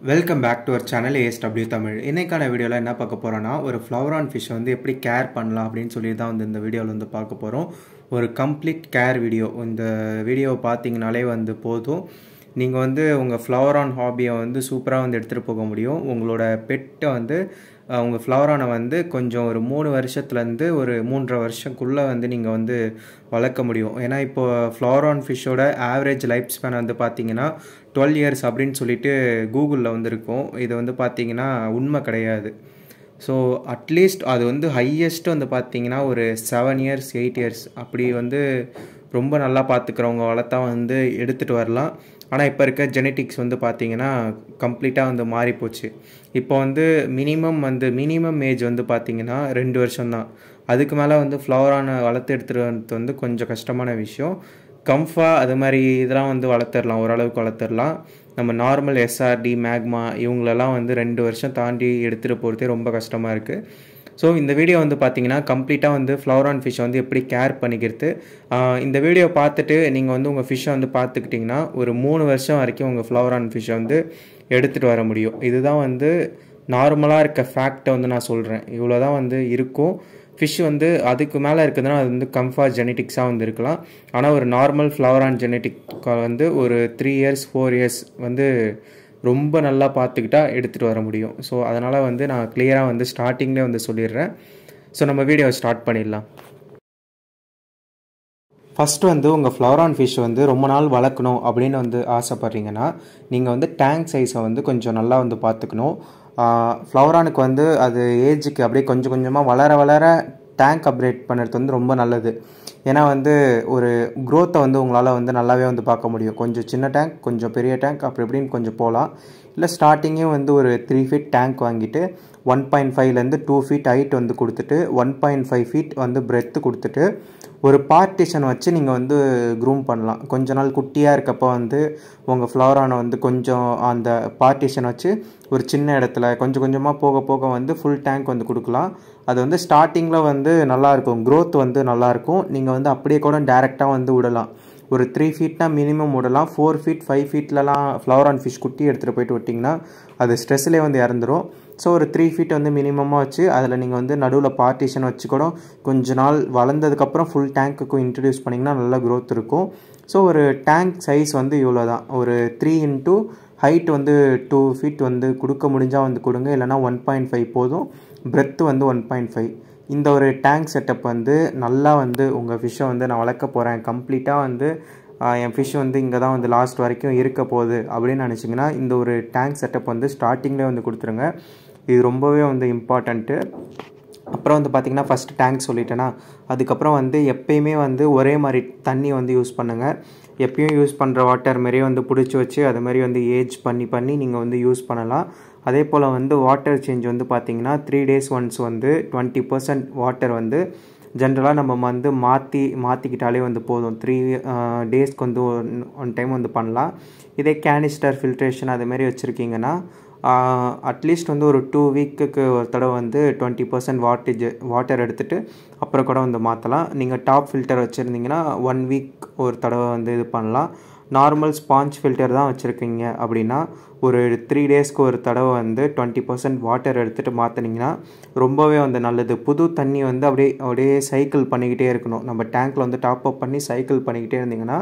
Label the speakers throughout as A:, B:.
A: Welcome back to our channel ASW Tamil. இன்னைக்கான வீடியோவில் என்ன பார்க்க போகிறோன்னா, ஒரு ஃப்ளவரான் ஃபிஷ் வந்து எப்படி கேர் பண்ணலாம் அப்படின்னு சொல்லி தான் வந்து இந்த வீடியோவில் வந்து பார்க்க போகிறோம். ஒரு கம்ப்ளீட் கேர் வீடியோ. இந்த வீடியோவை பார்த்தீங்கனாலே வந்து போதும், நீங்கள் வந்து உங்கள் ஃப்ளவரான் ஹாபியை வந்து சூப்பராக வந்து எடுத்துகிட்டு போக முடியும். உங்களோட பெட்டை வந்து உங்கள் ஃப்ளவரானை வந்து கொஞ்சம் ஒரு 3 வருஷத்துலேருந்து ஒரு 3.5 வருஷத்துக்குள்ளே வந்து நீங்கள் வந்து வளர்க்க முடியும். ஏன்னா இப்போது ஃப்ளவரான் ஃபிஷ்ஷோட ஆவரேஜ் லைஃப் ஸ்பேன் வந்து பார்த்தீங்கன்னா 12 இயர்ஸ் அப்படின்னு சொல்லிட்டு கூகுளில் வந்து இருக்கும். இது வந்து பார்த்தீங்கன்னா உண்மை கிடையாது. ஸோ அட்லீஸ்ட் அது வந்து ஹையஸ்ட்டு வந்து பார்த்தீங்கன்னா ஒரு 7 இயர்ஸ் 8 இயர்ஸ் அப்படி வந்து ரொம்ப நல்லா பார்த்துக்கிறவங்க வளர்த்தா வந்து எடுத்துகிட்டு வரலாம். ஆனால் இப்போ இருக்க ஜெனட்டிக்ஸ் வந்து பார்த்திங்கன்னா கம்ப்ளீட்டாக வந்து மாறிப்போச்சு. இப்போ வந்து மினிமம் ஏஜ் வந்து பார்த்திங்கன்னா 2 வருஷம்தான். அதுக்கு மேலே வந்து ஃப்ளவரான வளர்த்து எடுத்துகிட்டு வரது வந்து கொஞ்சம் கஷ்டமான விஷயம். கம்ஃபா அது மாதிரி இதெல்லாம் வந்து வளர்த்துடலாம், ஓரளவுக்கு வளர்த்துடலாம். நம்ம நார்மல் SRD மேக்மா இவங்களெல்லாம் வந்து 2 வருஷம் தாண்டி எடுத்துகிட்டு போகிறதே ரொம்ப கஷ்டமாக இருக்குது. ஸோ இந்த வீடியோ வந்து பார்த்தீங்கன்னா கம்ப்ளீட்டாக வந்து ஃப்ளவரான் ஃபிஷ்ஷை வந்து எப்படி கேர் பண்ணிக்கிறது. இந்த வீடியோ பார்த்துட்டு நீங்கள் வந்து உங்கள் ஃபிஷ்ஷை வந்து பார்த்துக்கிட்டிங்கன்னா ஒரு 3 வருஷம் வரைக்கும் உங்கள் ஃப்ளவரான் ஃபிஷ்ஷை வந்து எடுத்துகிட்டு வர முடியும். இதுதான் வந்து நார்மலாக இருக்க ஃபேக்டை வந்து நான் சொல்கிறேன். இவ்வளோ தான் வந்து இருக்கும். ஃபிஷ் வந்து அதுக்கு மேலே இருக்குதுன்னா அது வந்து கம்ஃபா ஜெனட்டிக்ஸாக வந்து இருக்கலாம். ஆனால் ஒரு நார்மல் ஃப்ளவரான் ஜெனட்டிக் வந்து ஒரு 3 இயர்ஸ் 4 இயர்ஸ் வந்து ரொம்ப நல்லா பார்த்துக்கிட்டா எடுத்துகிட்டு வர முடியும். ஸோ அதனால் வந்து நான் கிளியராக வந்து ஸ்டார்டிங்லேயே வந்து சொல்லிடுறேன். ஸோ நம்ம வீடியோவை ஸ்டார்ட் பண்ணிடலாம். ஃபஸ்ட்டு வந்து உங்கள் ஃப்ளவரான் ஃபிஷ் வந்து ரொம்ப நாள் வளர்க்கணும் அப்படின்னு வந்து ஆசைப்பட்றீங்கன்னா நீங்கள் வந்து டேங்க் சைஸை வந்து கொஞ்சம் நல்லா வந்து பார்த்துக்கணும். ஃப்ளவரானுக்கு வந்து அது ஏஜுக்கு அப்படியே கொஞ்சம் கொஞ்சமாக வளர டேங்க் அப்கிரேட் பண்ணுறது வந்து ரொம்ப நல்லது. ஏன்னா வந்து ஒரு க்ரோத்தை வந்து உங்களால் வந்து நல்லாவே வந்து பார்க்க முடியும். கொஞ்சம் சின்ன டேங்க், கொஞ்சம் பெரிய டேங்க், அப்படி இப்படின்னு கொஞ்சம் போகலாம். இல்லை ஸ்டார்டிங்கே வந்து ஒரு 3 ஃபீட் டேங்க் வாங்கிட்டு 1.5லேருந்து 2 ஃபீட் ஹைட் வந்து கொடுத்துட்டு 1.5 ஃபீட் வந்து பிரெத்து கொடுத்துட்டு ஒரு பார்ட்டிஷன் வச்சு நீங்கள் வந்து க்ரூம் பண்ணலாம். கொஞ்ச நாள் குட்டியாக இருக்கப்போ வந்து உங்கள் ஃப்ளவரானை வந்து கொஞ்சம் அந்த பார்ட்டிஷன் வச்சு ஒரு சின்ன இடத்துல கொஞ்சம் கொஞ்சமாக போக போக வந்து ஃபுல் டேங்க் வந்து கொடுக்கலாம். அது வந்து ஸ்டார்டிங்கில் வந்து நல்லாயிருக்கும், க்ரோத் வந்து நல்லாயிருக்கும். நீங்கள் வந்து அப்படியே கூட டேரெக்டாக வந்து விடலாம். ஒரு 3 ஃபீட்னா மினிமம் விடலாம். 4 ஃபீட் 5 ஃபீட்லலாம் ஃப்ளவரான் ஃபிஷ் குட்டி எடுத்துகிட்டு போயிட்டு விட்டிங்கன்னா அது ஸ்ட்ரெஸ்லேயே வந்து இறந்துடும். ஸோ ஒரு 3 ஃபீட் வந்து மினிமமாக வச்சு அதில் நீங்கள் வந்து நடுவில் பார்ட்டிஷன் வச்சு கூட கொஞ்ச நாள் வளர்ந்ததுக்கப்புறம் ஃபுல் டேங்க்குக்கும் இன்ட்ரடியூஸ் பண்ணிங்கன்னா நல்லா க்ரோத் இருக்கும். ஸோ ஒரு டேங்க் சைஸ் வந்து இவ்வளோ தான். ஒரு 3 இன்ட்டு ஹைட் வந்து 2 ஃபீட் வந்து கொடுக்க முடிஞ்சால் வந்து கொடுங்க, இல்லைனா 1.5 போதும். பிரெத்து வந்து 1.5. இந்த ஒரு டேங்க் செட்டப் வந்து நல்லா வந்து உங்கள் ஃபிஷ்ஷை வந்து நான் வளர்க்க போகிறேன், கம்ப்ளீட்டாக வந்து என் ஃபிஷ் வந்து இங்கே தான் வந்து லாஸ்ட் வரைக்கும் இருக்க போகுது அப்படின்னு நினச்சிங்கன்னா இந்த ஒரு டேங்க் செட்டப் வந்து ஸ்டார்டிங்லேயே வந்து கொடுத்துருங்க. இது ரொம்பவே வந்து இம்பார்ட்டண்ட்டு. அப்புறம் வந்து பார்த்திங்கன்னா ஃபஸ்ட்டு டேங்க் சொல்லிட்டேன்னா, அதுக்கப்புறம் வந்து எப்பயுமே வந்து ஒரே மாதிரி தண்ணி வந்து யூஸ் பண்ணுங்கள். எப்பயும் யூஸ் பண்ணுற வாட்டர் மாரியே வந்து பிடிச்சி வச்சு அது மாதிரி வந்து ஏஜ் பண்ணி நீங்கள் வந்து யூஸ் பண்ணலாம். அதே போல் வந்து வாட்டர் சேஞ்ச் வந்து பார்த்திங்கன்னா 3 days ஒன்ஸ் வந்து 20% வாட்டர் வந்து ஜென்ரலாக நம்ம வந்து மாற்றிக்கிட்டாலே வந்து போதும். 3 டேஸ்க்கு வந்து ஒன் டைம் வந்து பண்ணலாம். இதே கேனிஸ்டர் ஃபில்ட்ரேஷன் அதுமாரி வச்சுருக்கீங்கன்னா அட்லீஸ்ட் வந்து ஒரு 2 வீக்குக்கு ஒரு தடவை வந்து 20% வாட்டர் எடுத்துகிட்டு அப்புறம் கூட வந்து மாற்றலாம். நீங்கள் டாப் ஃபில்டர் வச்சுருந்தீங்கன்னா 1 வீக் ஒரு தடவை வந்து இது பண்ணலாம். நார்மல் ஸ்பாஞ்ச் ஃபில்டர் தான் வச்சுருக்கீங்க அப்படின்னா ஒரு 3 டேஸ்க்கு ஒரு தடவை வந்து 20% வாட்டர் எடுத்துகிட்டு மாற்றினீங்கன்னா ரொம்பவே வந்து நல்லது. புது தண்ணி வந்து அப்படியே சைக்கிள் பண்ணிக்கிட்டே இருக்கணும். நம்ம டேங்க்கில் வந்து டாப் அப் பண்ணி சைக்கிள் பண்ணிக்கிட்டே இருந்தீங்கன்னா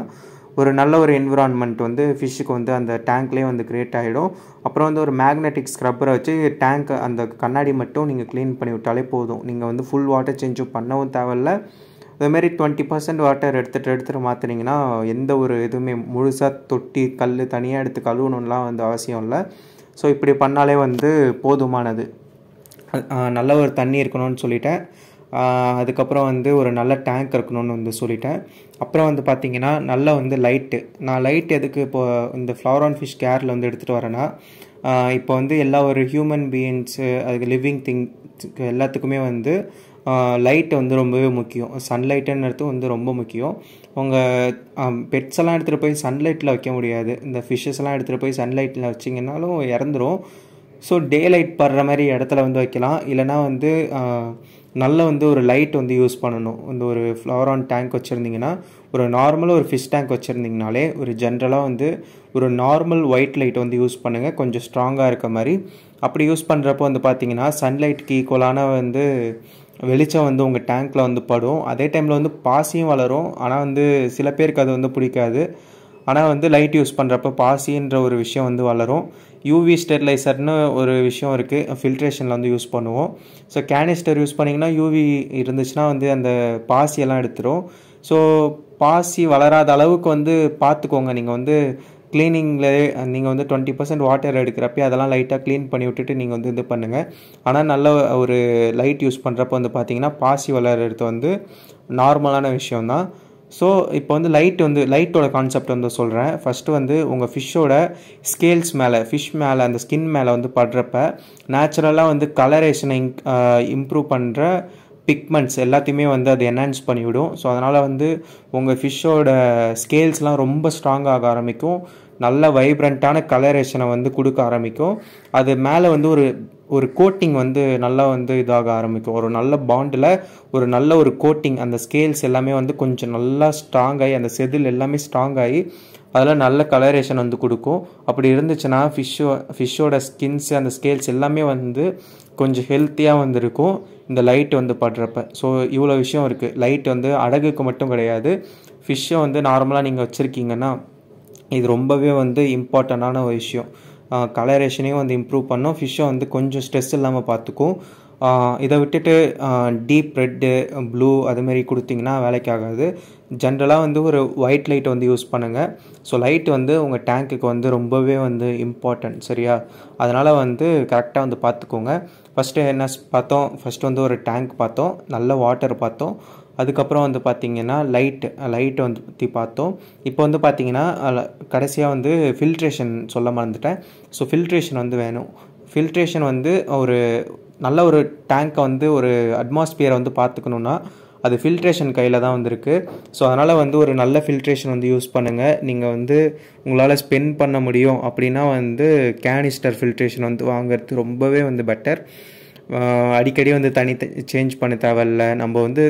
A: ஒரு நல்ல ஒரு என்விரான்மெண்ட் வந்து ஃபிஷ்ஷுக்கு வந்து அந்த டேங்க்லேயே வந்து க்ரியேட் ஆகிடும். அப்புறம் வந்து ஒரு மேக்னெட்டிக் ஸ்க்ரப்பரை வச்சு டேங்க் அந்த கண்ணாடி மட்டும் நீங்கள் க்ளீன் பண்ணி விட்டாலே போதும். நீங்கள் வந்து ஃபுல் வாட்டர் சேஞ்சும் பண்ணவும் தேவையில்ல. அதுமாரி 20% வாட்டர் எடுத்துகிட்டு மாற்றினீங்கன்னா எந்த ஒரு இதுவுமே முழுசாக தொட்டி கல் தனியாக எடுத்து கழுவணும்லாம் வந்து அவசியம் இல்லை. ஸோ இப்படி பண்ணாலே வந்து போதுமானது. நல்ல ஒரு தண்ணி இருக்கணும்னு சொல்லிட்டேன். அதுக்கப்புறம் வந்து ஒரு நல்ல டேங்க் இருக்கணும்னு வந்து சொல்லிட்டேன். அப்புறம் வந்து பார்த்திங்கன்னா நல்லா வந்து நான் லைட் எதுக்கு இப்போது இந்த ஃப்ளவரான் ஃபிஷ் கேரில் வந்து எடுத்துகிட்டு வரேன்னா, இப்போ வந்து எல்லா ஒரு ஹியூமன் பீயிங்ஸு அதுக்கு லிவிங் திங்ஸ் எல்லாத்துக்குமே வந்து லைட் வந்து ரொம்பவே முக்கியம். சன்லைட்டுன்றது வந்து ரொம்ப முக்கியம். உங்கள் பெட்ஸ் எல்லாம் எடுத்துகிட்டு போய் சன்லைட்டில் வைக்க முடியாது. இந்த ஃபிஷ்ஷஸ் எல்லாம் எடுத்துகிட்டு போய் சன்லைட்டில் வச்சிங்கன்னாலும் இறந்துடும். ஸோ டே லைட் படுற மாதிரி இடத்துல வந்து வைக்கலாம். இல்லைனா வந்து நல்ல வந்து ஒரு லைட் வந்து யூஸ் பண்ணணும். இந்த ஒரு ஃப்ளவரான் டேங்க் வச்சுருந்தீங்கன்னா, ஒரு நார்மலாக ஒரு ஃபிஷ் டேங்க் வச்சுருந்தீங்கனாலே ஒரு ஜென்ரலாக வந்து ஒரு நார்மல் ஒயிட் லைட் வந்து யூஸ் பண்ணுங்கள், கொஞ்சம் ஸ்ட்ராங்காக இருக்க மாதிரி. அப்படி யூஸ் பண்ணுறப்போ வந்து பார்த்தீங்கன்னா சன்லைட்டுக்கு ஈக்குவலான வந்து வெளிச்சம் வந்து உங்கள் டேங்க்கில் வந்து படும். அதே டைமில் வந்து பாசியும் வளரும். ஆனால் வந்து சில பேருக்கு அது வந்து பிடிக்காது. ஆனால் வந்து லைட் யூஸ் பண்ணுறப்ப பாசின்ற ஒரு விஷயம் வந்து வளரும். யூவி ஸ்டெர்லைசர்னு ஒரு விஷயம் இருக்குது, ஃபில்ட்ரேஷனில் வந்து யூஸ் பண்ணுவோம். ஸோ கேனிஸ்டர் யூஸ் பண்ணிங்கன்னா யூவி இருந்துச்சுன்னா வந்து அந்த பாசியெல்லாம் எடுத்துரும். ஸோ பாசி வளராத அளவுக்கு வந்து பார்த்துக்கோங்க. நீங்கள் வந்து க்ளீனிங்கில் நீங்கள் வந்து 20% வாட்டர் எடுக்கிறப்ப அதெல்லாம் லைட்டாக க்ளீன் பண்ணி விட்டுட்டு நீங்கள் வந்து இது பண்ணுங்கள். ஆனால் நல்ல ஒரு லைட் யூஸ் பண்ணுறப்போ வந்து பார்த்தீங்கன்னா பாசி வளர்கிறது வந்து நார்மலான விஷயம்தான். ஸோ இப்போ வந்து லைட்டோட கான்செப்ட் வந்து சொல்கிறேன். ஃபஸ்ட்டு வந்து உங்கள் ஃபிஷ்ஷோட ஸ்கேல்ஸ் மேலே, ஃபிஷ் மேலே, அந்த ஸ்கின் மேலே வந்து படுறப்ப நேச்சுரலாக வந்து கலரேஷனை இம்ப்ரூவ் பண்ணுற பிக்மெண்ட்ஸ் எல்லாத்தையுமே வந்து அது என்ஹான்ஸ் பண்ணிவிடும். ஸோ அதனால் வந்து உங்கள் ஃபிஷ்ஷோட ஸ்கேல்ஸ்லாம் ரொம்ப ஸ்ட்ராங்காக ஆரம்பிக்கும், நல்ல வைப்ரண்ட்டான கலரேஷனை வந்து கொடுக்க ஆரம்பிக்கும். அது மேலே வந்து ஒரு கோட்டிங் வந்து நல்லா வந்து இதாக ஆரம்பிக்கும். ஒரு நல்ல பாண்டில் ஒரு நல்ல ஒரு கோட்டிங், அந்த ஸ்கேல்ஸ் எல்லாமே வந்து கொஞ்சம் நல்லா ஸ்ட்ராங்காகி, அந்த எல்லாமே ஸ்ட்ராங்காகி அதில் நல்ல கலரேஷன் வந்து கொடுக்கும். அப்படி இருந்துச்சுன்னா ஃபிஷ்ஷோட ஸ்கின்ஸு, அந்த ஸ்கேல்ஸ் எல்லாமே வந்து கொஞ்சம் ஹெல்த்தியாக வந்து இருக்கும் இந்த லைட் வந்து படுறப்ப. ஸோ இவ்வளோ விஷயம் இருக்குது. லைட் வந்து அழகுக்கு மட்டும் கிடையாது, ஃபிஷ்ஷை வந்து நார்மலாக நீங்கள் வச்சுருக்கீங்கன்னா இது ரொம்பவே வந்து இம்பார்ட்டண்ட்டான ஒரு விஷயம். கலரேஷனையும் வந்து இம்ப்ரூவ் பண்ணோம், ஃபிஷ்ஷை வந்து கொஞ்சம் ஸ்ட்ரெஸ் இல்லாமல் பார்த்துக்கும். இதை விட்டுட்டு டீப் ரெட்டு, ப்ளூ அதுமாரி கொடுத்திங்கன்னா வேலைக்கு ஆகாது. ஜென்ரலாக வந்து ஒரு ஒயிட் லைட் வந்து யூஸ் பண்ணுங்கள். ஸோ லைட் வந்து உங்கள் டேங்க்குக்கு வந்து ரொம்பவே வந்து இம்பார்ட்டன்ட், சரியா? அதனால் வந்து கரெக்டாக வந்து பார்த்துக்கோங்க. ஃபஸ்ட்டு என்ன பார்த்தோம்? ஃபஸ்ட்டு வந்து ஒரு டேங்க் பார்த்தோம், நல்ல வாட்டர் பார்த்தோம். அதுக்கப்புறம் வந்து பார்த்திங்கன்னா லைட்டை வந்து பற்றி பார்த்தோம். இப்போ வந்து பார்த்திங்கன்னா கடைசியாக வந்து ஃபில்ட்ரேஷன் சொல்ல மறந்துட்டேன். ஸோ ஃபில்ட்ரேஷன் வந்து வேணும். ஃபில்ட்ரேஷன் வந்து ஒரு நல்ல ஒரு டேங்க்கை வந்து ஒரு அட்மாஸ்பியரை வந்து பார்த்துக்கணுன்னா அது ஃபில்ட்ரேஷன் கையில் தான் வந்துருக்கு. ஸோ அதனால் வந்து ஒரு நல்ல ஃபில்ட்ரேஷன் வந்து யூஸ் பண்ணுங்கள். நீங்கள் வந்து உங்களால் ஸ்பெண்ட் பண்ண முடியும் அப்படின்னா வந்து கேனிஸ்டர் ஃபில்ட்ரேஷன் வந்து வாங்குறது ரொம்பவே வந்து பெட்டர். அடிக்கடி வந்து தண்ணி சேஞ்ச் பண்ண தேவையில்ல, நம்ம வந்து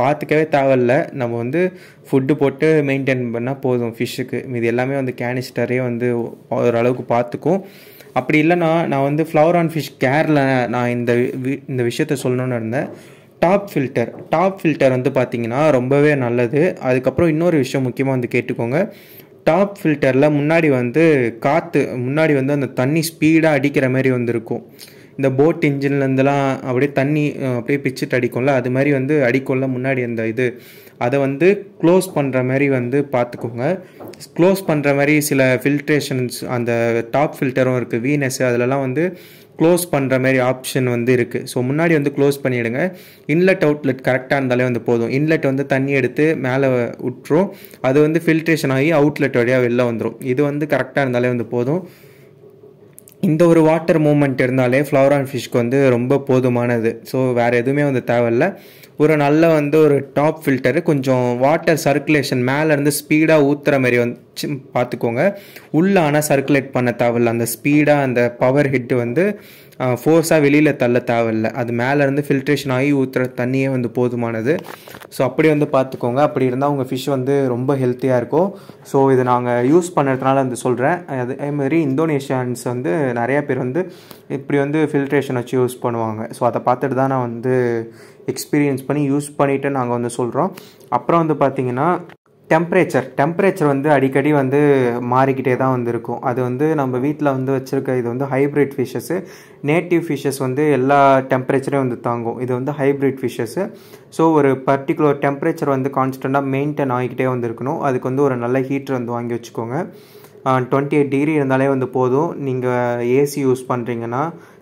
A: பார்த்துக்கவே தேவையில்ல. நம்ம வந்து ஃபுட்டு போட்டு மெயின்டைன் பண்ணால் போதும் ஃபிஷ்ஷுக்கு. இது எல்லாமே வந்து கேனிஸ்டரே வந்து ஓரளவுக்கு பார்த்துக்கும். அப்படி இல்லைன்னா நான் வந்து ஃப்ளவரான் ஃபிஷ் கேரில் நான் இந்த விஷயத்த சொல்லணுன்னு இருந்தேன். டாப் ஃபில்டர் வந்து பார்த்திங்கன்னா ரொம்பவே நல்லது. அதுக்கப்புறம் இன்னொரு விஷயம் முக்கியமாக வந்து கேட்டுக்கோங்க. டாப் ஃபில்டரில் முன்னாடி வந்து முன்னாடி வந்து அந்த தண்ணி ஸ்பீடாக அடிக்கிற மாதிரி வந்து இருக்கும். இந்த போட் இன்ஜின்லேருந்துலாம் அப்படியே தண்ணி அப்படியே பிச்சுட்டு அடிக்கும்ல, அது மாதிரி வந்து அடிக்கும்ல முன்னாடி அந்த அதை வந்து க்ளோஸ் பண்ணுற மாதிரி வந்து பார்த்துக்கோங்க. க்ளோஸ் பண்ணுற மாதிரி சில ஃபில்ட்ரேஷன்ஸ் அந்த டாப் ஃபில்டரும் இருக்குது, வீனஸ், அதிலலாம் வந்து க்ளோஸ் பண்ணுற மாதிரி ஆப்ஷன் வந்து இருக்குது. ஸோ முன்னாடி வந்து க்ளோஸ் பண்ணிவிடுங்க. இன்லெட் அவுட்லெட் கரெக்டாக இருந்தாலே வந்து போதும். இன்லெட் வந்து தண்ணி எடுத்து மேலே விட்டுரும், அது வந்து ஃபில்ட்ரேஷன் ஆகி அவுட்லெட் வழியாக வெளில வந்துடும். இது வந்து கரெக்டாக இருந்தாலே வந்து போதும். இந்த ஒரு வாட்டர் மூமெண்ட் இருந்தாலே ஃப்ளவரான் ஃபிஷ்க்கு வந்து ரொம்ப போதுமானது. ஸோ வேறு எதுவுமே வந்து தேவையில்லை. ஒரு நல்ல வந்து ஒரு டாப் ஃபில்டரு, கொஞ்சம் வாட்டர் சர்க்குலேஷன் மேலேருந்து ஸ்பீடாக ஊற்றுற மாதிரி வந்து பார்த்துக்கோங்க. உள்ளே ஆனால் சர்க்குலேட் பண்ண தேவையில்லை. அந்த ஸ்பீடாக அந்த பவர் ஹெட்டு வந்து ஃபோர்ஸாக வெளியில் தள்ள தேவையில்லை. அது மேலேருந்து ஃபில்ட்ரேஷன் ஆகி ஊற்றுற தண்ணியே வந்து போதுமானது. ஸோ அப்படி வந்து பார்த்துக்கோங்க. அப்படி இருந்தால் உங்கள் ஃபிஷ் வந்து ரொம்ப ஹெல்த்தியாக இருக்கும். ஸோ இது நாங்கள் யூஸ் பண்ணுறதுனால வந்து சொல்கிறேன். அதேமாதிரி இந்தோனேஷியன்ஸ் வந்து நிறையா பேர் வந்து இப்படி வந்து ஃபில்ட்ரேஷன் வச்சு யூஸ் பண்ணுவாங்க. ஸோ அதை பார்த்துட்டு தான் நான் வந்து எக்ஸ்பீரியன்ஸ் பண்ணி யூஸ் பண்ணிவிட்டு நாங்கள் வந்து சொல்கிறோம். அப்புறம் வந்து பார்த்திங்கன்னா டெம்பரேச்சர் வந்து அடிக்கடி வந்து மாறிக்கிட்டே தான் வந்து இருக்கும். அது வந்து நம்ம வீட்டில் வந்து வச்சுருக்க இது வந்து ஹைப்ரிட் ஃபிஷ்ஷஸ்ஸு. நேட்டிவ் ஃபிஷ்ஷஸ் வந்து எல்லா டெம்பரேச்சரையும் வந்து தாங்கும். இது வந்து ஹைப்ரிட் ஃபிஷ்ஷஸ்ஸு. ஸோ ஒரு பர்டிகுலர் டெம்பரேச்சர் வந்து கான்ஸ்டண்ட்டாக மெயின்டைன் ஆகிக்கிட்டே வந்து இருக்கணும். அதுக்கு வந்து ஒரு நல்ல ஹீட்டர் வந்து வாங்கி வச்சுக்கோங்க. 28 டிகிரி இருந்தாலே வந்து போதும். நீங்கள் ஏசி யூஸ் பண்ணுறீங்கன்னா,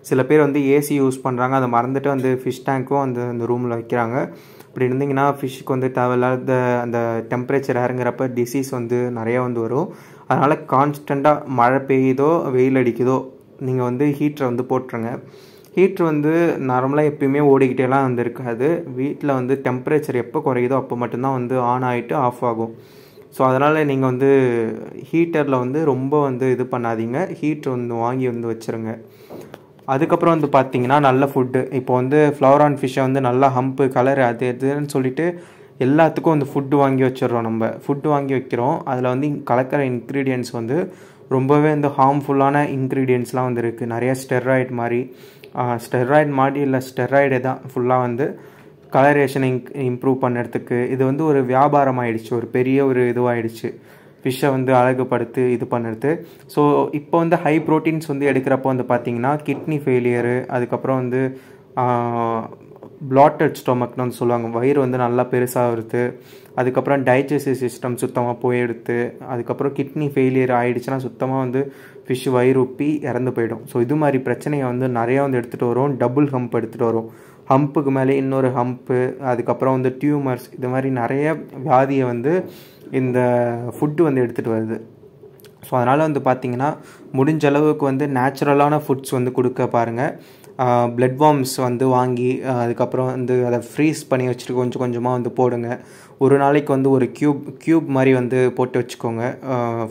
A: சில பேர் வந்து ஏசி யூஸ் பண்ணுறாங்க, அதை மறந்துட்டு வந்து ஃபிஷ் டேங்க்கும் அந்த ரூமில் வைக்கிறாங்க. அப்படி இருந்தீங்கன்னா ஃபிஷ்ஷுக்கு வந்து தேவையில்லாத அந்த டெம்பரேச்சர் இறங்குறப்ப டிசீஸ் வந்து நிறையா வந்து வரும். அதனால் கான்ஸ்டண்ட்டாக மழை பெய்யுதோ வெயில் அடிக்குதோ நீங்கள் வந்து ஹீட்டரை வந்து போட்டுருங்க. ஹீட்ரு வந்து நார்மலாக எப்பயுமே ஓடிக்கிட்டேலாம் வந்து இருக்காது. வீட்டில் வந்து டெம்பரேச்சர் எப்போ குறையுதோ அப்போ மட்டும்தான் வந்து ஆன் ஆகிட்டு ஆஃப் ஆகும். ஸோ அதனால் நீங்கள் வந்து ஹீட்டரில் வந்து ரொம்ப வந்து இது பண்ணாதீங்க. ஹீட்ரு வந்து வாங்கி வந்து வச்சுருங்க. அதுக்கப்புறம் வந்து பார்த்தீங்கன்னா நல்ல ஃபுட்டு. இப்போ வந்து ஃப்ளவரான் ஃபிஷ்ஷை வந்து நல்லா ஹம்ப்பு கலர் அது இதுன்னு சொல்லிட்டு எல்லாத்துக்கும் வந்து ஃபுட்டு வாங்கி வச்சிடுறோம். நம்ம ஃபுட்டு வாங்கி வைக்கிறோம். அதில் வந்து கலக்கிற இன்க்ரீடியன்ட்ஸ் வந்து ரொம்பவே வந்து ஹார்ம்ஃபுல்லான இன்க்ரீடியன்ட்ஸ்லாம் வந்து இருக்குது. நிறைய ஸ்டெராய்டு மாதிரி இல்லை ஸ்டெராய்டு தான் ஃபுல்லாக வந்து கலரேஷனை இம்ப்ரூவ் பண்ணுறதுக்கு. இது வந்து ஒரு வியாபாரம் ஆகிடுச்சு, ஒரு பெரிய ஒரு இதுவாகிடுச்சு ஃபிஷ்ஷை வந்து அழகுபடுத்து இது பண்ணுறது. ஸோ இப்போ வந்து ஹை ப்ரோட்டீன்ஸ் வந்து எடுக்கிறப்போ வந்து பார்த்திங்கன்னா கிட்னி ஃபெயிலியரு, அதுக்கப்புறம் வந்து பிளாட்டட் ஸ்டொமக்னு வந்து சொல்லுவாங்க, வயிறு வந்து நல்லா பெருசாக வருது, அதுக்கப்புறம் டைஜஸ்டிவ் சிஸ்டம் சுத்தமாக போயிடுது, அதுக்கப்புறம் கிட்னி ஃபெயிலியர் ஆகிடுச்சுன்னா சுத்தமாக வந்து ஃபிஷ் வயிறு உப்பி இறந்து போயிடும். ஸோ இது மாதிரி பிரச்சனையை வந்து நிறையா வந்து எடுத்துகிட்டு வரும். டபுள் ஹம்ப் எடுத்துகிட்டு வரும், ஹம்புக்கு மேலே இன்னொரு ஹம்ப்பு, அதுக்கப்புறம் வந்து டியூமர்ஸ், இது மாதிரி நிறைய வியாதியை வந்து இந்த ஃபுட்டு வந்து எடுத்துகிட்டு வருது. ஸோ அதனால் வந்து பார்த்திங்கன்னா முடிஞ்ச அளவுக்கு வந்து நேச்சுரலான ஃபுட்ஸ் வந்து கொடுக்க பாருங்கள். பிளட் வார்ம்ஸ் வந்து வாங்கி அதுக்கப்புறம் வந்து அதை ஃப்ரீஸ் பண்ணி வச்சுட்டு கொஞ்சம் கொஞ்சமாக வந்து போடுங்க. ஒரு நாளைக்கு வந்து ஒரு க்யூப் மாதிரி வந்து போட்டு வச்சுக்கோங்க.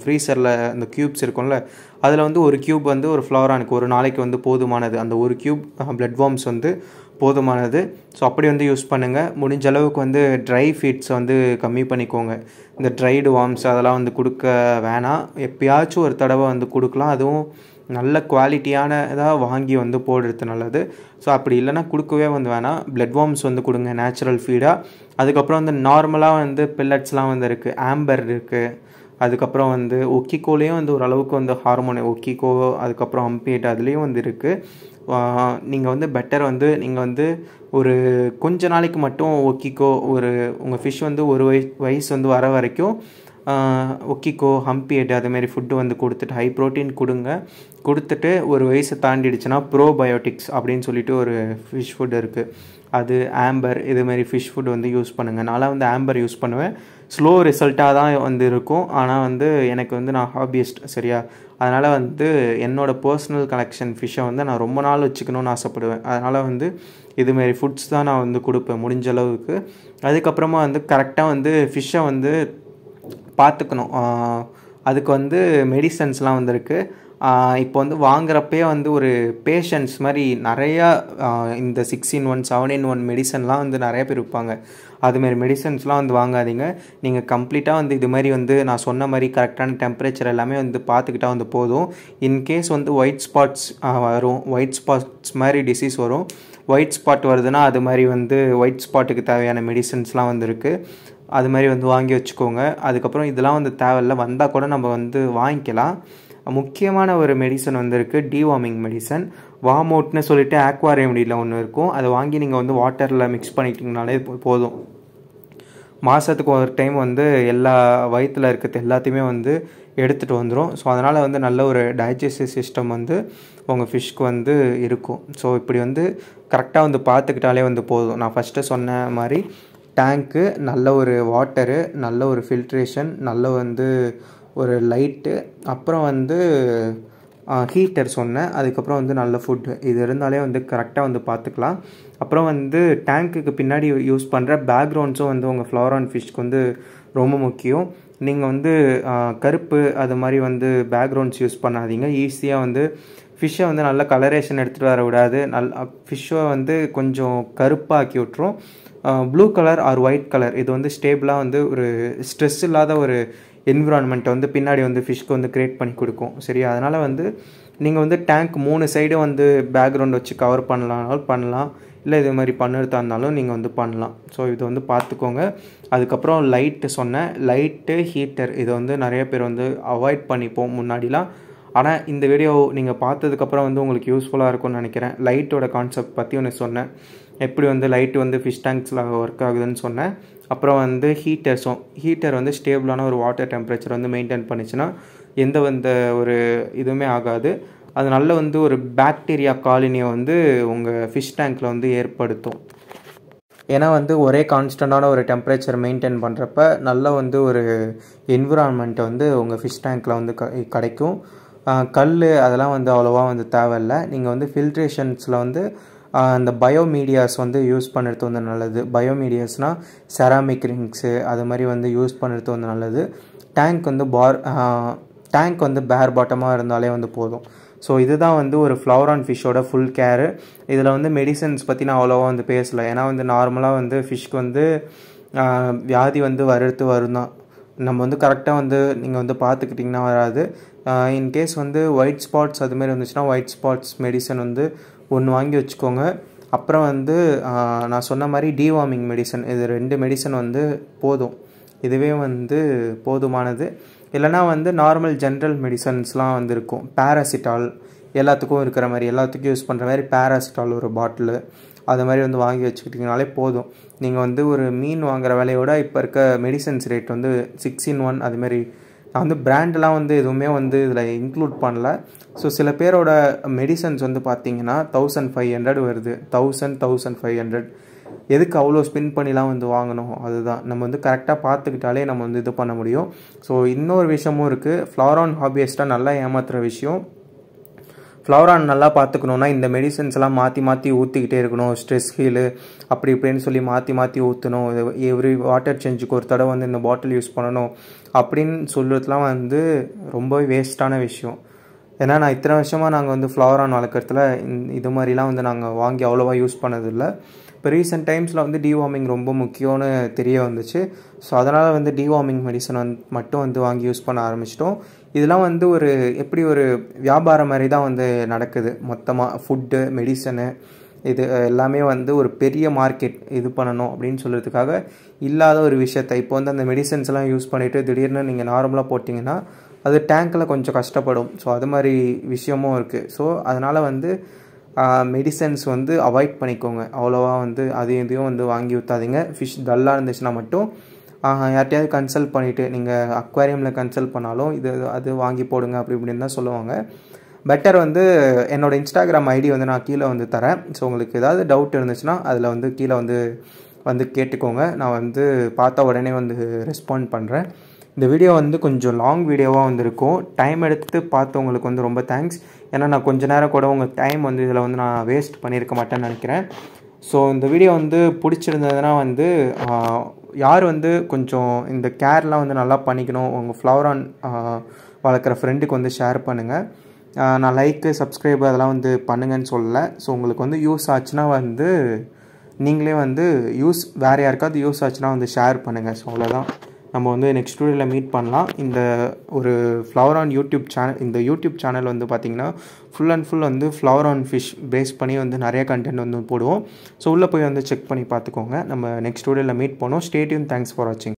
A: ஃப்ரீசரில் அந்த க்யூப்ஸ் இருக்கும்ல, அதில் வந்து ஒரு க்யூப் வந்து ஒரு ஃப்ளவரானுக்கு ஒரு நாளைக்கு வந்து போதுமானது. அந்த ஒரு க்யூப் பிளட் வார்ம்ஸ் வந்து போதுமானது. ஸோ அப்படி வந்து யூஸ் பண்ணுங்கள். முடிஞ்ச அளவுக்கு வந்து ட்ரை ஃபீட்ஸை வந்து கம்மி பண்ணிக்கோங்க. இந்த ட்ரைடு வார்ம்ஸ் அதெல்லாம் வந்து கொடுக்க வேணாம். எப்பயாச்சும் ஒரு தடவை வந்து கொடுக்கலாம், அதுவும் நல்ல குவாலிட்டியான இதாக வாங்கி வந்து போடுறது நல்லது. ஸோ அப்படி இல்லைனா கொடுக்கவே வந்து வேணாம். பிளட் வார்ம்ஸ் வந்து கொடுங்க நேச்சுரல் ஃபீடாக. அதுக்கப்புறம் வந்து நார்மலாக வந்து பில்லட்ஸ்லாம் வந்து இருக்குது, ஆம்பர் இருக்குது, அதுக்கப்புறம் வந்து ஒக்கிக்கோலேயும் வந்து ஓரளவுக்கு வந்து ஹார்மோன் ஒக்கிக்கோ, அதுக்கப்புறம் அம்பியேட் அதுலேயும் வந்து இருக்குது. நீங்கள் வந்து பெட்டர் வந்து நீங்கள் வந்து ஒரு கொஞ்ச நாளைக்கு மட்டும் ஒக்கிக்கோ, உங்கள் ஃபிஷ் வந்து ஒரு வயசு வந்து வர வரைக்கும் ஒக்கிக்கோ, ஹம்பியேட் அதுமாரி ஃபுட்டு வந்து கொடுத்துட்டு ஹை ப்ரோட்டீன் கொடுத்துட்டு ஒரு வயசை தாண்டிடுச்சுன்னா ப்ரோபயோட்டிக்ஸ் அப்படின்னு சொல்லிட்டு ஒரு ஃபிஷ் ஃபுட் இருக்குது, அது ஆம்பர், இதுமாரி ஃபிஷ் ஃபுட் வந்து யூஸ் பண்ணுங்கள். நான் வந்து ஆம்பர் யூஸ் பண்ணுவேன். ஸ்லோ ரிசல்ட்டாக தான் வந்து இருக்கும், ஆனால் வந்து எனக்கு வந்து நான் ஹாபியஸ்ட் சரியா, அதனால் வந்து என்னோடய பர்சனல் கலெக்ஷன் ஃபிஷ்ஷை வந்து நான் ரொம்ப நாள் வச்சுக்கணுன்னு ஆசைப்படுவேன். அதனால் வந்து இதுமாரி ஃபுட்ஸ் தான் நான் வந்து கொடுப்பேன் முடிஞ்ச அளவுக்கு. அதுக்கப்புறமா வந்து கரெக்டாக வந்து ஃபிஷ்ஷை வந்து பார்த்துக்கணும். அதுக்கு வந்து மெடிசன்ஸ்லாம் வந்துருக்கு. இப்போ வந்து வாங்குறப்பே வந்து ஒரு பேஷண்ட்ஸ் மாதிரி நிறையா இந்த 6-in-1 7-in-1 மெடிசன்லாம் வந்து நிறைய பேர் விற்பாங்க. அதுமாரி மெடிசன்ஸ்லாம் வந்து வாங்காதீங்க. நீங்கள் கம்ப்ளீட்டாக வந்து இது மாதிரி வந்து நான் சொன்ன மாதிரி கரெக்டான டெம்பரேச்சர் எல்லாமே வந்து பார்த்துக்கிட்டா வந்து போதும். இன்கேஸ் வந்து ஒயிட் ஸ்பாட்ஸ் வரும், ஒயிட் ஸ்பாட்ஸ் மாதிரி டிசீஸ் வரும். ஒயிட் ஸ்பாட் வருதுன்னா அது மாதிரி வந்து ஒயிட் ஸ்பாட்டுக்கு தேவையான மெடிசன்ஸ்லாம் வந்து இருக்குது, அது மாதிரி வந்து வாங்கி வச்சுக்கோங்க. அதுக்கப்புறம் இதெல்லாம் வந்து தேவையில்லை, வந்தால் கூட நம்ம வந்து வாங்கிக்கலாம். முக்கியமான ஒரு மெடிசன் வந்து இருக்குது, டிவார்மிங் மெடிசன். வார்மோட்னு சொல்லிட்டு ஆக்வா ரெமடியில் ஒன்று இருக்கும், அதை வாங்கி நீங்கள் வந்து வாட்டரில் மிக்ஸ் பண்ணிக்கிட்டிங்கனாலே போதும். மாதத்துக்கு ஒரு டைம் வந்து எல்லா வயிற்றில் இருக்கிறது எல்லாத்தையுமே வந்து எடுத்துகிட்டு வந்துடும். ஸோ அதனால் வந்து நல்ல ஒரு டைஜஸ்டிவ் சிஸ்டம் வந்து உங்கள் ஃபிஷ்க்கு வந்து இருக்கும். ஸோ இப்படி வந்து கரெக்டாக வந்து பார்த்துக்கிட்டாலே வந்து போதும். நான் ஃபஸ்ட்டு சொன்ன மாதிரி டேங்க்கு, நல்ல ஒரு வாட்டரு, நல்ல ஒரு ஃபில்ட்ரேஷன், நல்ல வந்து ஒரு லைட்டு, அப்புறம் வந்து ஹீட்டர் சொன்னேன், அதுக்கப்புறம் வந்து நல்ல ஃபுட்டு, இது இருந்தாலே வந்து கரெக்டாக வந்து பார்த்துக்கலாம். அப்புறம் வந்து டேங்க்குக்கு பின்னாடி யூஸ் பண்ணுற பேக்ரவுண்ட்ஸும் வந்து உங்கள் ஃப்ளவரான் ஃபிஷ்க்கு வந்து ரொம்ப முக்கியம். நீங்கள் வந்து கருப்பு அது மாதிரி வந்து பேக்ரவுண்ட்ஸ் யூஸ் பண்ணாதீங்க. ஈஸியாக வந்து ஃபிஷ்ஷை வந்து நல்ல கலரேஷன் எடுத்துகிட்டு வர விடாது, ஃபிஷ்ஷை வந்து கொஞ்சம் கருப்பாக்கி விட்டுரும். Blue colour or white colour, இது வந்து ஸ்டேபிளாக வந்து ஒரு ஸ்ட்ரெஸ் இல்லாத ஒரு என்விரான்மெண்ட்டை வந்து பின்னாடி வந்து ஃபிஷ்க்கு வந்து க்ரியேட் பண்ணி கொடுக்கும் சரியா. அதனால் வந்து நீங்கள் வந்து டேங்க் 3 சைடும் வந்து பேக்ரவுண்ட் வச்சு கவர் பண்ணலாம், இல்லை இது மாதிரி பண்ணுறதா இருந்தாலும் நீங்கள் வந்து பண்ணலாம். ஸோ இது வந்து பார்த்துக்கோங்க. அதுக்கப்புறம் லைட்டு சொன்னேன், லைட்டு ஹீட்டர் இதை வந்து நிறைய பேர் வந்து அவாய்ட் பண்ணிப்போம் முன்னாடிலாம். ஆனால் இந்த வீடியோ நீங்கள் பார்த்ததுக்கப்புறம் வந்து உங்களுக்கு யூஸ்ஃபுல்லாக இருக்கும்னு நினைக்கிறேன். லைட்டோட கான்செப்ட் பற்றி ஒன்று சொன்னேன், எப்படி வந்து லைட்டு வந்து ஃபிஷ் டேங்க்ஸில் ஒர்க் ஆகுதுன்னு சொன்னேன். அப்புறம் வந்து ஹீட்டர் வந்து ஸ்டேபிளான ஒரு வாட்டர் டெம்பரேச்சர் வந்து மெயின்டைன் பண்ணிச்சுன்னா எந்த ஒரு இதுவுமே ஆகாது. அது நல்ல வந்து ஒரு பாக்டீரியா காலனியை வந்து உங்கள் ஃபிஷ் டேங்க்கில் வந்து ஏற்படுத்தும். ஏன்னா வந்து ஒரே கான்ஸ்டண்ட்டான ஒரு டெம்பரேச்சர் மெயின்டைன் பண்ணுறப்ப நல்ல வந்து ஒரு என்விரான்மெண்ட்டை வந்து உங்கள் ஃபிஷ் டேங்க்கில் வந்து கிடைக்கும். கல் அதெல்லாம் வந்து அவ்வளோவா வந்து தேவையில்லை. நீங்கள் வந்து ஃபில்ட்ரேஷன்ஸில் வந்து அந்த பயோமீடியாஸ் வந்து யூஸ் பண்ணுறது வந்து நல்லது. பயோமீடியாஸ்னால் செராமிக் ரிங்ஸு அது மாதிரி வந்து யூஸ் பண்ணுறது வந்து நல்லது. டேங்க் வந்து பேர் பாட்டமாக இருந்தாலே வந்து போதும். ஸோ இதுதான் வந்து ஒரு ஃப்ளவர் ஆன் ஃபிஷ்ஷோட ஃபுல் கேரு. இதில் வந்து மெடிசன்ஸ் பற்றி நான் அவ்வளோவா வந்து பேசலை. ஏன்னா வந்து நார்மலாக வந்து ஃபிஷ்க்கு வந்து வியாதி வந்து வரும் தான். நம்ம வந்து கரெக்டாக வந்து நீங்கள் வந்து பார்த்துக்கிட்டிங்கன்னா வராது. இன்கேஸ் வந்து ஒயிட் ஸ்பாட்ஸ் அதுமாரி வந்துச்சுன்னா ஒயிட் ஸ்பாட்ஸ் மெடிசன் வந்து ஒன்று வாங்கி வச்சுக்கோங்க. அப்புறம் வந்து நான் சொன்ன மாதிரி டிவார்மிங் மெடிசன், இது 2 மெடிசன் வந்து போதும். இதுவே வந்து போதுமானது. இல்லைனா வந்து நார்மல் ஜென்ரல் மெடிசன்ஸ்லாம் வந்து இருக்கும். பேராசிட்டால் எல்லாத்துக்கும் இருக்கிற மாதிரி, எல்லாத்துக்கும் யூஸ் பண்ணுற மாதிரி பேராசிட்டால் ஒரு பாட்டிலு அது மாதிரி வந்து வாங்கி வச்சுக்கிட்டிங்கனாலே போதும். நீங்கள் வந்து ஒரு மீன் வாங்குகிற விலையோட இப்போ இருக்க மெடிசன்ஸ் ரேட் வந்து 6 in 1 அதுமாரி. நான் வந்து பிராண்டெலாம் வந்து எதுவுமே வந்து இதில் இன்க்ளூட் பண்ணல. ஸோ சில பேரோட மெடிசன்ஸ் வந்து பார்த்திங்கன்னா 1500 வருது, 1500. எதுக்கு அவ்வளோ ஸ்பின் பண்ணிலாம் வந்து வாங்கணும்? அதுதான் நம்ம வந்து கரெக்டாக பார்த்துக்கிட்டாலே நம்ம வந்து இது பண்ண முடியும். ஸோ இன்னொரு விஷயமும் இருக்குது. ஃப்ளவர் ஆன் ஹாபியஸ்ட்டாக நல்லா ஏமாத்துகிற விஷயம், ஃப்ளவர் ஆன் நல்லா பார்த்துக்கணுன்னா இந்த மெடிசன்ஸ் எல்லாம் மாற்றி மாற்றி ஊற்றிக்கிட்டே இருக்கணும். ஸ்ட்ரெஸ் ஹீலு அப்படி இப்படின்னு சொல்லி மாற்றி மாற்றி ஊற்றணும். எவ்ரி வாட்டர் சேஞ்சுக்கு ஒரு தடவை வந்து இந்த பாட்டில் யூஸ் பண்ணணும் அப்படின்னு சொல்கிறதுலாம் வந்து ரொம்ப வேஸ்ட்டான விஷயம். ஏன்னா நான் இத்தனை வருஷமாக நாங்கள் வந்து ஃப்ளவர் ஆன் வளர்க்குறதுல இது மாதிரிலாம் வந்து நாங்கள் வாங்கி அவ்வளோவா யூஸ் பண்ணதில்லை. இப்போ ரீசெண்ட் டைம்ஸில் வந்து டிவார்மிங் ரொம்ப முக்கியம்னு தெரிய வந்துச்சு. ஸோ அதனால் வந்து டிவார்மிங் மெடிசன் மட்டும் வந்து வாங்கி யூஸ் பண்ண ஆரம்பிச்சிட்டோம். இதெல்லாம் வந்து ஒரு எப்படி ஒரு வியாபாரம் மாதிரி தான் வந்து நடக்குது. மொத்தமாக ஃபுட்டு மெடிசனு இது எல்லாமே வந்து ஒரு பெரிய மார்க்கெட் இது பண்ணணும் அப்படின்னு சொல்கிறதுக்காக இல்லாத ஒரு விஷயத்தை இப்போ வந்து அந்த மெடிசன்ஸ்லாம் யூஸ் பண்ணிவிட்டு திடீர்னு நீங்கள் நார்மலாக போட்டிங்கன்னா அது டேங்க்கில் கொஞ்சம் கஷ்டப்படும். ஸோ அது மாதிரி விஷயமும் இருக்குது. ஸோ அதனால் வந்து மெடிசன்ஸ் வந்து அவாய்ட் பண்ணிக்கோங்க. அவ்வளோவா வந்து இதையும் வந்து வாங்கி ஊற்றாதீங்க. ஃபிஷ் டல்லாக இருந்துச்சுன்னா மட்டும் யார்ட்டையாவது கன்சல்ட் பண்ணிவிட்டு, நீங்கள் அக்வாரியமில் கன்சல்ட் பண்ணாலும் அது வாங்கி போடுங்க அப்படி இப்படின்னு தான் சொல்லுவாங்க. பெட்டர் வந்து என்னோடய இன்ஸ்டாகிராம் ஐடி வந்து நான் கீழே வந்து தரேன். ஸோ உங்களுக்கு ஏதாவது டவுட் இருந்துச்சுன்னா அதில் வந்து கீழே வந்து கேட்டுக்கோங்க. நான் வந்து பார்த்த உடனே வந்து ரெஸ்பாண்ட் பண்ணுறேன். இந்த வீடியோ வந்து கொஞ்சம் லாங் வீடியோவாக வந்துருக்கும். டைம் எடுத்து பார்த்தவங்களுக்கு வந்து ரொம்ப தேங்க்ஸ். ஏன்னா நான் கொஞ்ச நேரம் கூட உங்கள் டைம் வந்து இதில் வந்து நான் வேஸ்ட் பண்ணியிருக்க மாட்டேன்னு நினைக்கிறேன். ஸோ இந்த வீடியோ வந்து பிடிச்சிருந்ததுன்னா வந்து யார் வந்து கொஞ்சம் இந்த கேர்லாம் வந்து நல்லா பண்ணிக்கணும், உங்கள் ஃப்ளவர் ஆன் வளர்க்குற ஃப்ரெண்டுக்கு வந்து ஷேர் பண்ணுங்கள். நான் லைக்கு சப்ஸ்கிரைப் அதெல்லாம் வந்து பண்ணுங்கன்னு சொல்லலை. ஸோ உங்களுக்கு வந்து யூஸ் ஆச்சுன்னா வந்து நீங்களே வந்து வேறு யாருக்காவது யூஸ் ஆச்சுன்னா வந்து ஷேர் பண்ணுங்கள். ஸோ அவ்வளோதான். நம்ம வந்து நெக்ஸ்ட் வீடியோவில் மீட் பண்ணலாம். இந்த ஒரு ஃப்ளவர் ஆன் யூடியூப் சேனல், இந்த யூடியூப் சேனல் வந்து பார்த்திங்கன்னா ஃபுல் அண்ட் ஃபுல் வந்து ஃப்ளவர் ஆன் ஃபிஷ் பேஸ் பண்ணி வந்து நிறைய கண்டென்ட் வந்து போடுவோம். ஸோ உள்ளே போய் வந்து செக் பண்ணி பார்த்துக்கோங்க. நம்ம நெக்ஸ்ட் வீடியோவில் மீட் பண்ணோம். Stay tune. தேங்க்ஸ் ஃபார் வாட்சிங்.